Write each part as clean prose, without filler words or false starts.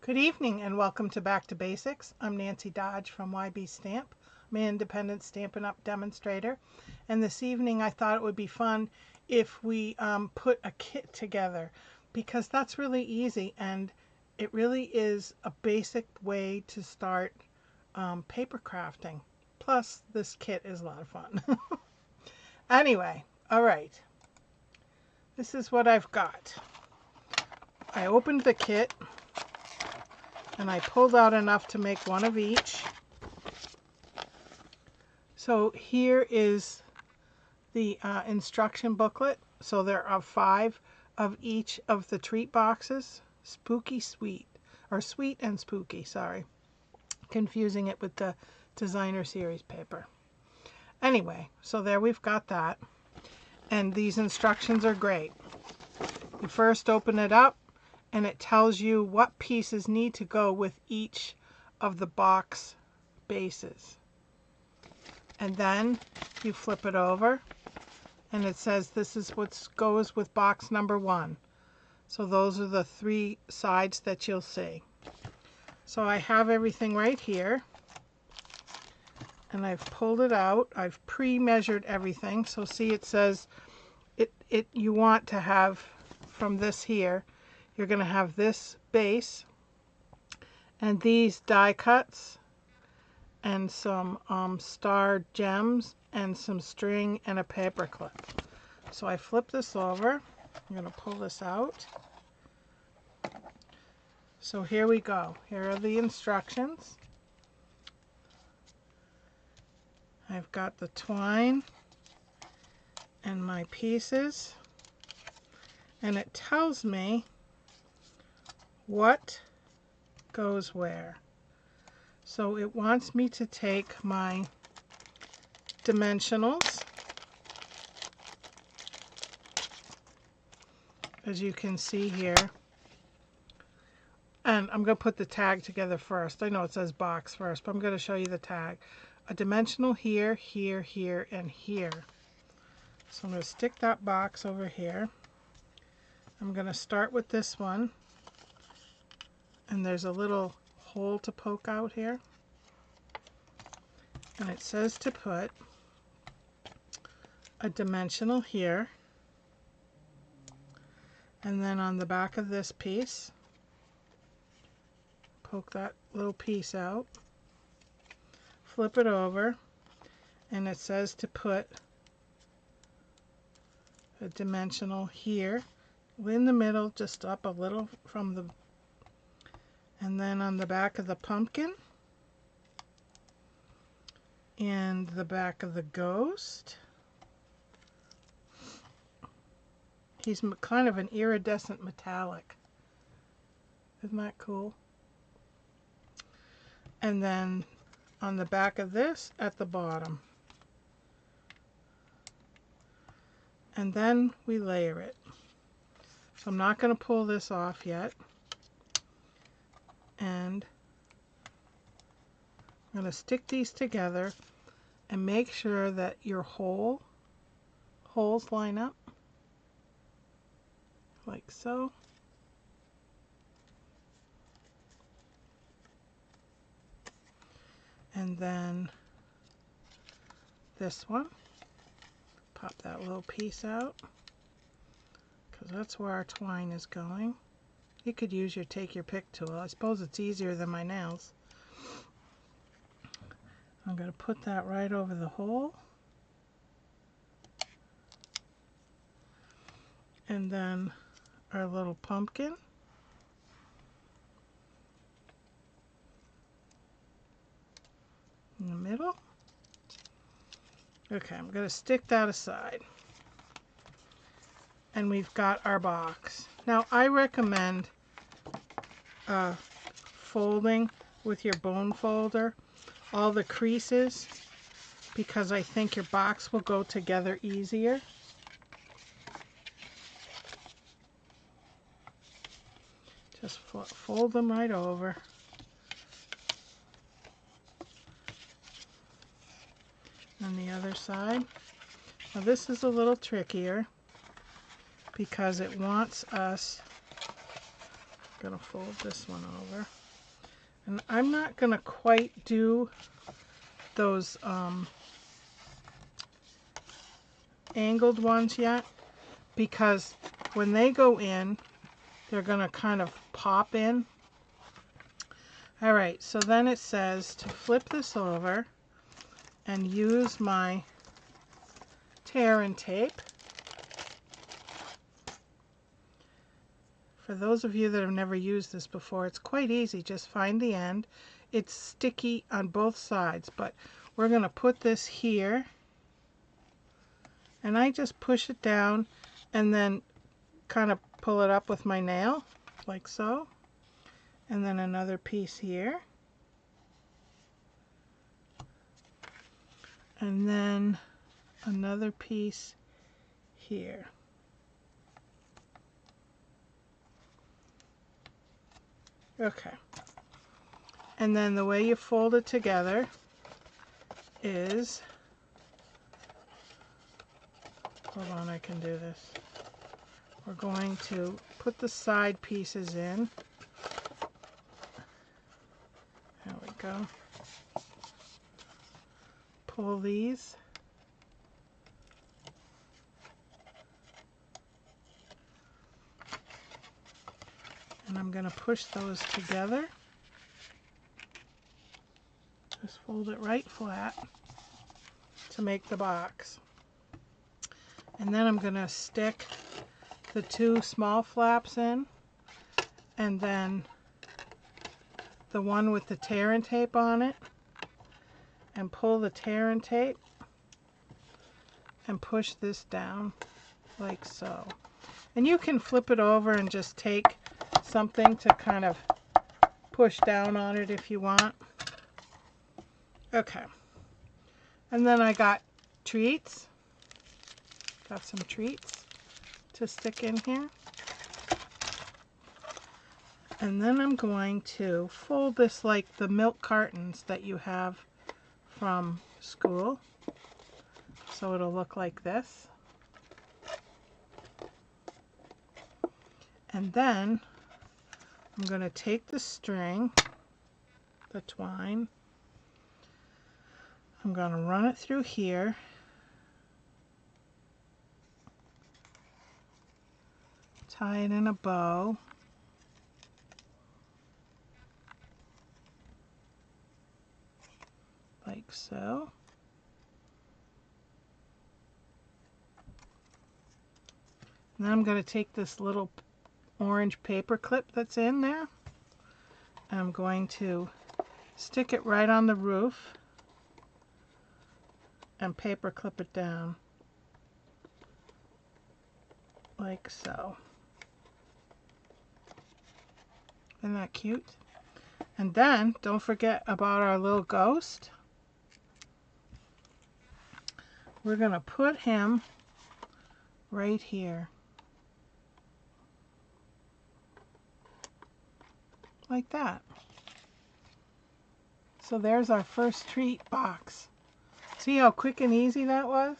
Good evening and welcome to Back to Basics. I'm Nancy Dodge from YB Stamp. I'm an independent Stampin' Up! Demonstrator. And this evening I thought it would be fun if we put a kit together, because that's really easy and it really is a basic way to start paper crafting. Plus this kit is a lot of fun. Anyway, alright. This is what I've got. I opened the kit and I pulled out enough to make one of each. So here is the instruction booklet. So there are 5 of each of the treat boxes. Spooky Sweet, or Sweet and Spooky, sorry. Confusing it with the designer series paper. Anyway, so there we've got that. And these instructions are great. You first open it up and it tells you what pieces need to go with each of the box bases. And then you flip it over and it says this is what goes with box number 1. So those are the 3 sides that you'll see. So I have everything right here and I've pulled it out. I've pre-measured everything. So see, it says you want to have from this here, you're going to have this base and these die cuts and some star gems and some string and a paper clip. So I flip this over. I'm going to pull this out. So here we go. Here are the instructions. I've got the twine and my pieces, and it tells me what goes where. So it wants me to take my dimensionals, as you can see here, and I'm going to put the tag together first. I know it says box first, but I'm going to show you the tag. A dimensional here, here, here, and here. So I'm going to stick that box over here. I'm going to start with this one, and there's a little hole to poke out here, and it says to put a dimensional here, and then on the back of this piece, poke that little piece out, flip it over, and it says to put a dimensional here in the middle, just up a little from the, and then on the back of the pumpkin and the back of the ghost. He's kind of an iridescent metallic. Isn't that cool? And then on the back of this at the bottom. And then we layer it. So I'm not going to pull this off yet. And I'm going to stick these together and make sure that your holes line up like so. And then this one, pop that little piece out, because that's where our twine is going. You could use your take your pick tool. I suppose it's easier than my nails. I'm going to put that right over the hole. And then our little pumpkin. In the middle. Okay, I'm going to stick that aside. And we've got our box. Now I recommend folding with your bone folder all the creases, because I think your box will go together easier. Just fold them right over. On the other side. Now this is a little trickier because it wants us, I'm going to fold this one over. And I'm not going to quite do those angled ones yet, because when they go in, they're going to kind of pop in. All right, so then it says to flip this over and use my tear and tape. For those of you that have never used this before, it's quite easy. Just find the end. It's sticky on both sides, but we're going to put this here. And I just push it down and then kind of pull it up with my nail, like so. And then another piece here. And then another piece here. Okay. And then the way you fold it together is, hold on, I can do this. We're going to put the side pieces in. There we go. Pull these. And I'm going to push those together. Just fold it right flat to make the box. And then I'm going to stick the two small flaps in, and then the one with the tear and tape on it, and pull the tear and tape and push this down like so. And you can flip it over and just take something to kind of push down on it if you want. Okay. And then I got treats. Got some treats to stick in here. And then I'm going to fold this like the milk cartons that you have from school. So it'll look like this. And then I'm going to take the string, the twine, I'm going to run it through here, tie it in a bow, like so. And then I'm going to take this little orange paper clip that's in there, and I'm going to stick it right on the roof and paper clip it down like so. Isn't that cute? And then don't forget about our little ghost. We're going to put him right here, like that. So there's our first treat box. See how quick and easy that was?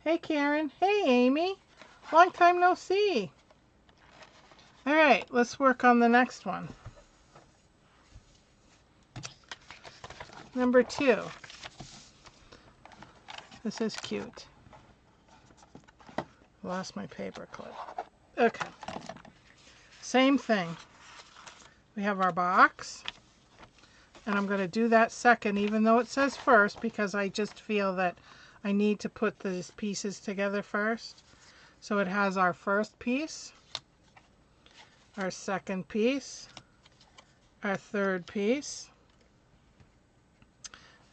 Hey Karen. Hey Amy. Long time no see. All right, let's work on the next one. Number 2. This is cute. Lost my paper clip. Okay. Same thing. We have our box. And I'm going to do that second, even though it says first, because I just feel that I need to put these pieces together first. So it has our first piece, our second piece, our third piece,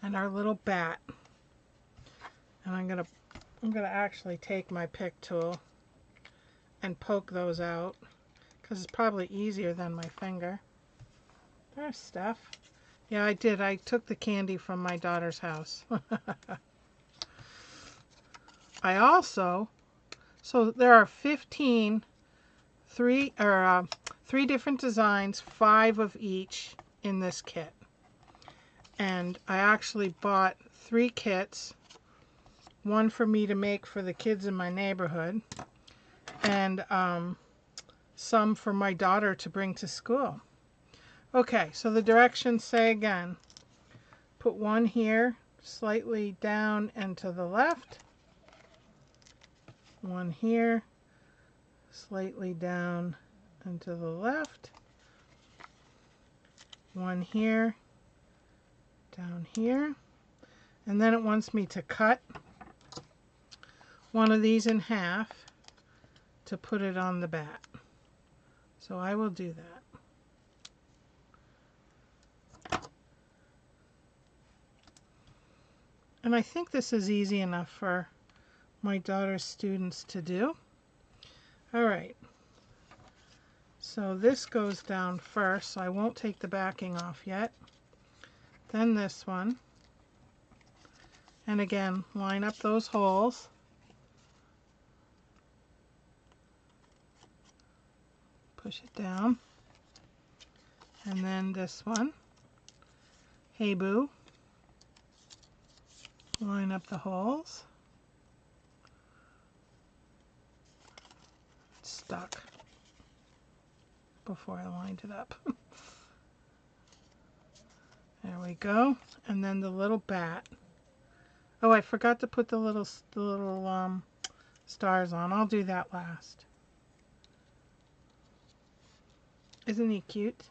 and our little bat. And I'm gonna actually take my pick tool and poke those out, because it's probably easier than my finger. There's stuff. Yeah, I did. I took the candy from my daughter's house. I also, so there are 15, three different designs, 5 of each in this kit. And I actually bought 3 kits, one for me to make for the kids in my neighborhood, and some for my daughter to bring to school. Okay, so the directions say again, put one here slightly down and to the left, one here slightly down and to the left, one here down here, and then it wants me to cut one of these in half to put it on the bat. So I will do that. And I think this is easy enough for my daughter's students to do. All right. So this goes down first, so I won't take the backing off yet. Then this one. And again, line up those holes. Push it down. And then this one. Hey Boo. Line up the holes. It's stuck before I lined it up. There we go. And then the little bat. Oh, I forgot to put the little stars on. I'll do that last. Isn't he cute?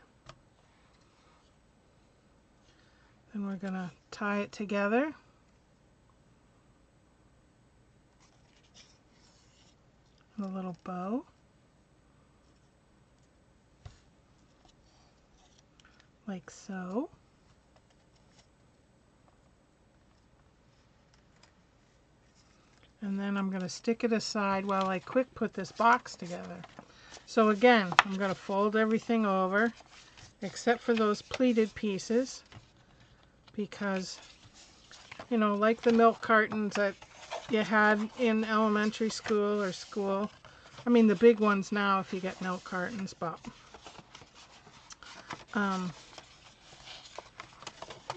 Then we're gonna tie it together. A little bow. Like so. And then I'm going to stick it aside while I quick put this box together. So again, I'm going to fold everything over except for those pleated pieces because, you know, like the milk cartons that you had in elementary school or school. I mean the big ones now if you get milk cartons, but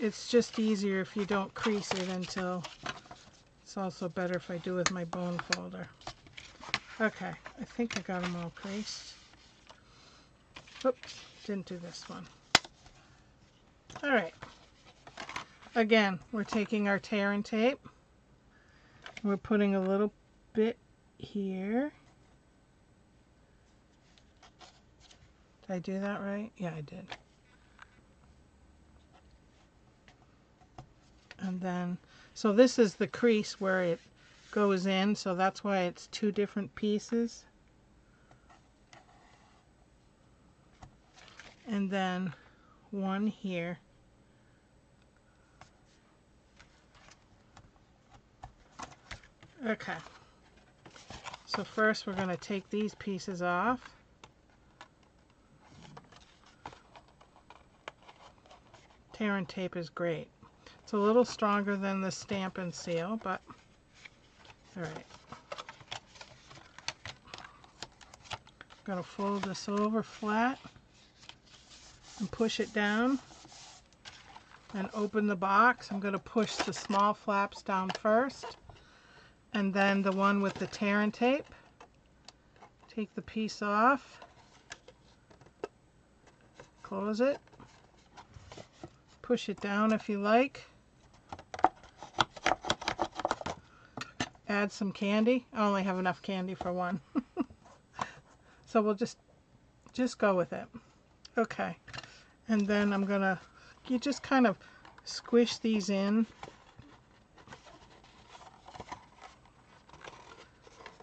it's just easier if you don't crease it until. It's also better if I do with my bone folder. Okay, I think I got them all creased. Oops, didn't do this one. All right. Again, we're taking our tear and tape. We're putting a little bit here. Did I do that right? Yeah, I did. And then, so this is the crease where it goes in, so that's why it's two different pieces. And then one here. Okay. So first we're going to take these pieces off. Tear and tape is great. It's a little stronger than the Stamp and Seal, but all right. I'm going to fold this over flat and push it down and open the box. I'm going to push the small flaps down first and then the one with the tear and tape. Take the piece off, close it, push it down if you like. Add some candy. I only have enough candy for one. So we'll just go with it. Okay. And then I'm gonna, you just kind of squish these in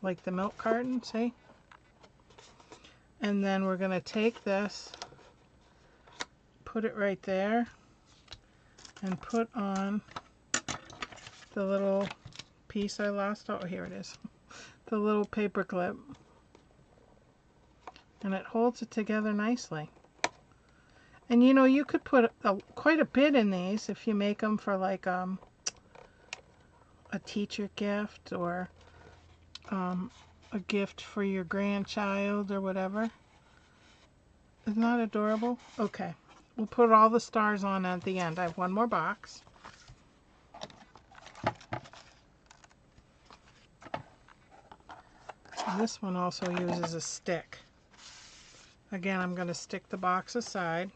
like the milk carton, see? And then we're gonna take this, put it right there, and put on the little piece I lost. Oh, here it is. The little paper clip. And it holds it together nicely. And you know, you could put quite a bit in these if you make them for like a teacher gift or a gift for your grandchild or whatever. Isn't that adorable? Okay, we'll put all the stars on at the end. I have one more box. And this one also uses a stick. Again, I'm going to stick the box aside.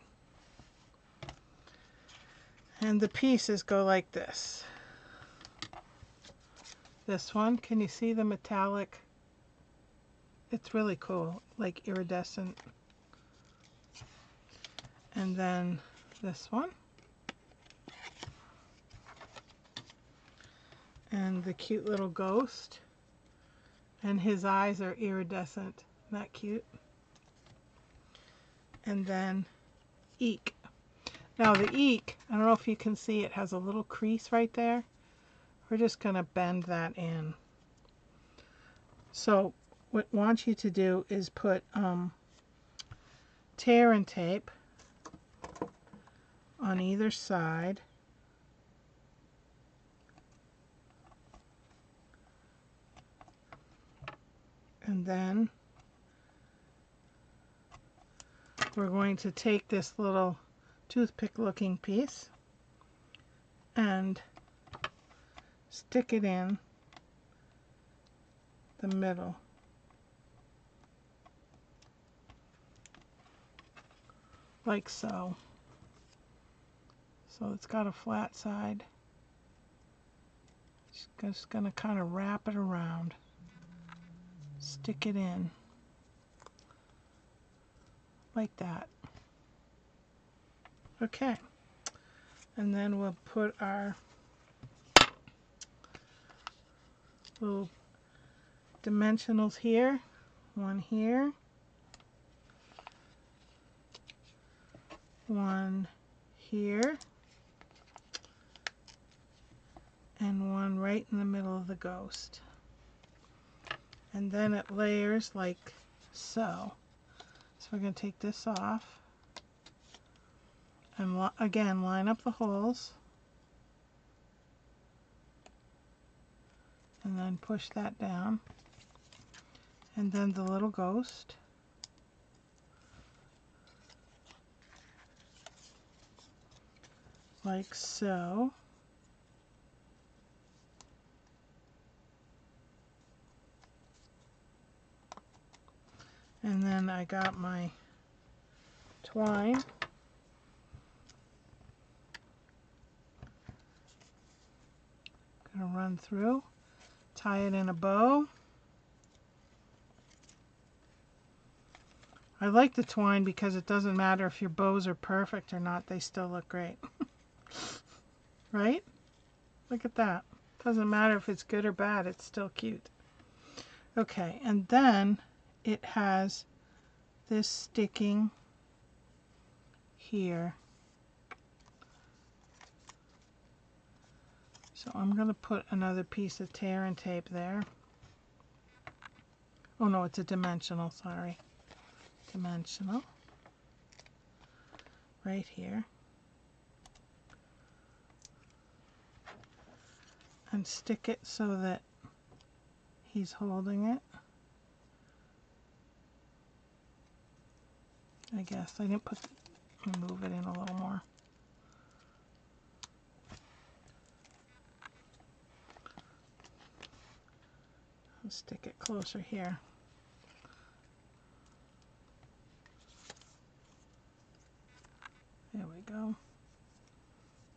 And the pieces go like this. This one, can you see the metallic? It's really cool, like iridescent. And then this one. And the cute little ghost. And his eyes are iridescent. Isn't that cute? And then Eek. Now the Eek, I don't know if you can see, it has a little crease right there. We're just going to bend that in. So what I want you to do is put tear and tape on either side. And then we're going to take this little toothpick looking piece and stick it in the middle. Like so. So it's got a flat side. Just going to kind of wrap it around. Stick it in. Like that. Okay. And then we'll put our little dimensionals here. One here. One here. And one right in the middle of the ghost. And then it layers like so. So we're going to take this off. And again, line up the holes. And then push that down. And then the little ghost. Like so. And then I got my twine. Gonna run through, tie it in a bow. I like the twine because it doesn't matter if your bows are perfect or not, they still look great. Right? Look at that. Doesn't matter if it's good or bad, it's still cute. Okay, and then it has this sticking here. So I'm going to put another piece of tear and tape there. Oh no, it's a dimensional, sorry. Dimensional. Right here. And stick it so that he's holding it. I guess I didn't put, let me move it in a little more. I'll stick it closer here. There we go.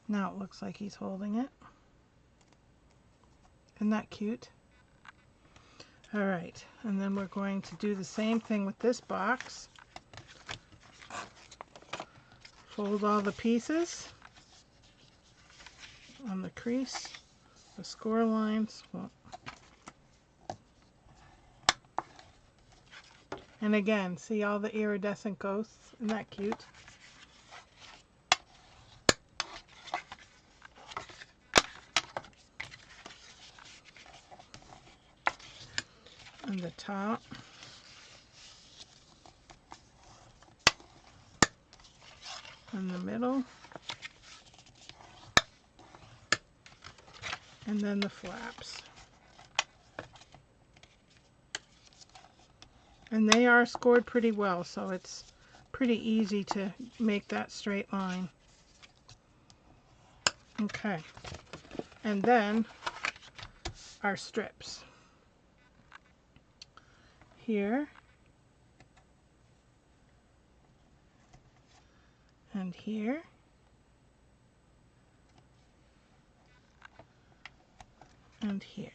Now it looks like he's holding it. Isn't that cute? All right, and then we're going to do the same thing with this box. Fold all the pieces on the crease, the score lines. Well, and again, see all the iridescent ghosts? Isn't that cute? And the top. In the middle. And then the flaps. And they are scored pretty well, so it's pretty easy to make that straight line. Okay. And then our strips. Here. And here. and here.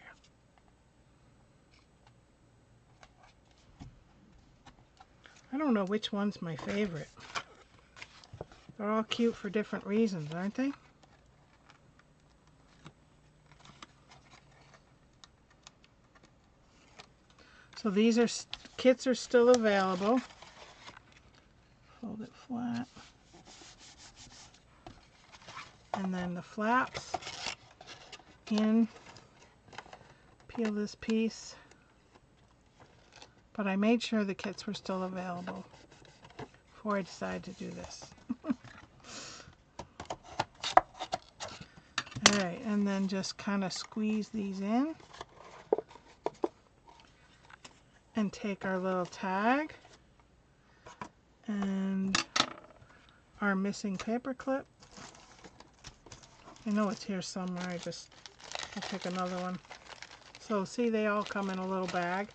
I don't know which one's my favorite. They're all cute for different reasons, aren't they? So these are kits are still available. Fold it flat. And then the flaps in. Peel this piece. But I made sure the kits were still available before I decided to do this. Alright, and then just kind of squeeze these in. And take our little tag and our missing paper clip. I know it's here somewhere, I'll take another one. So see, they all come in a little bag.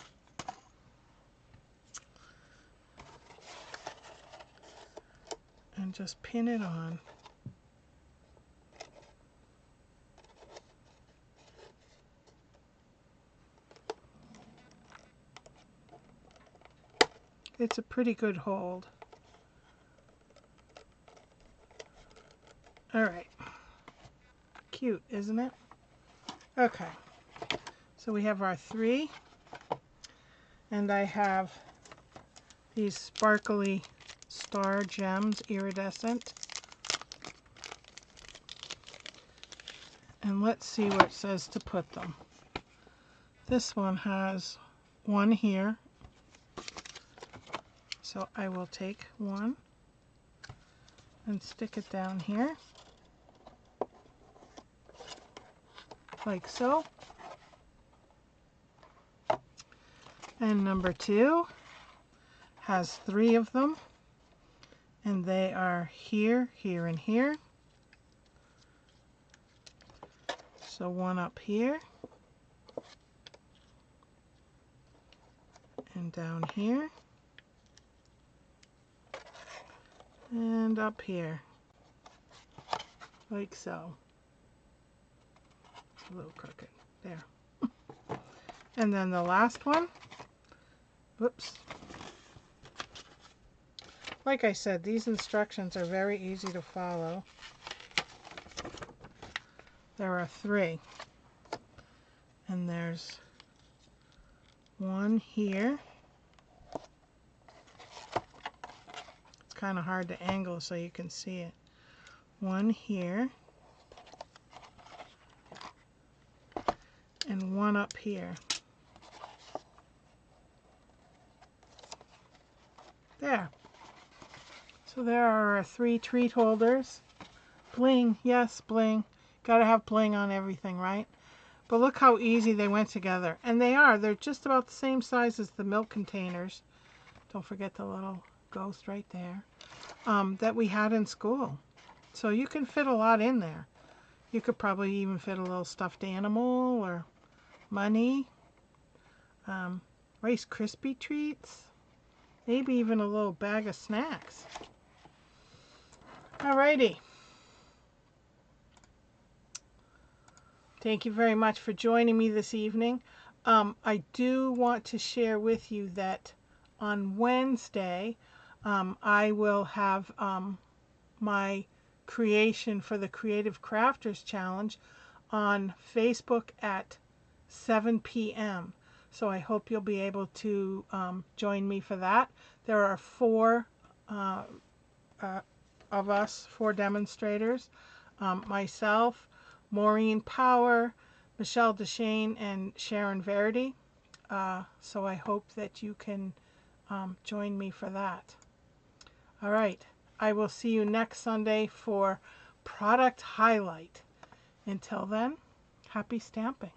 And just pin it on. It's a pretty good hold. Alright. Cute, isn't it? Okay. So we have our 3. And I have these sparkly star gems, iridescent. And let's see where it says to put them. This one has one here. So I will take one and stick it down here, like so. And number 2 has 3 of them, and they are here, here, and here. So one up here, and down here, and up here, like so. It's a little crooked, there. And then the last one, whoops. Like I said, these instructions are very easy to follow. There are 3. And there's one here. It's kind of hard to angle so you can see it. One here. And one up here. There. So there are our 3 treat holders. Bling, yes, bling. Gotta have bling on everything, right? But look how easy they went together. And they're just about the same size as the milk containers. Don't forget the little ghost right there. That we had in school. So you can fit a lot in there. You could probably even fit a little stuffed animal or money. Rice Krispie treats. Maybe even a little bag of snacks. Alrighty. Thank you very much for joining me this evening. I do want to share with you that on Wednesday, I will have my creation for the Creative Crafters Challenge on Facebook at 7 p.m. So I hope you'll be able to join me for that. There are 4 of us, 4 demonstrators. Myself, Maureen Power, Michelle Deshane, and Sharon Verity. So I hope that you can join me for that. All right. I will see you next Sunday for Product Highlight. Until then, happy stamping.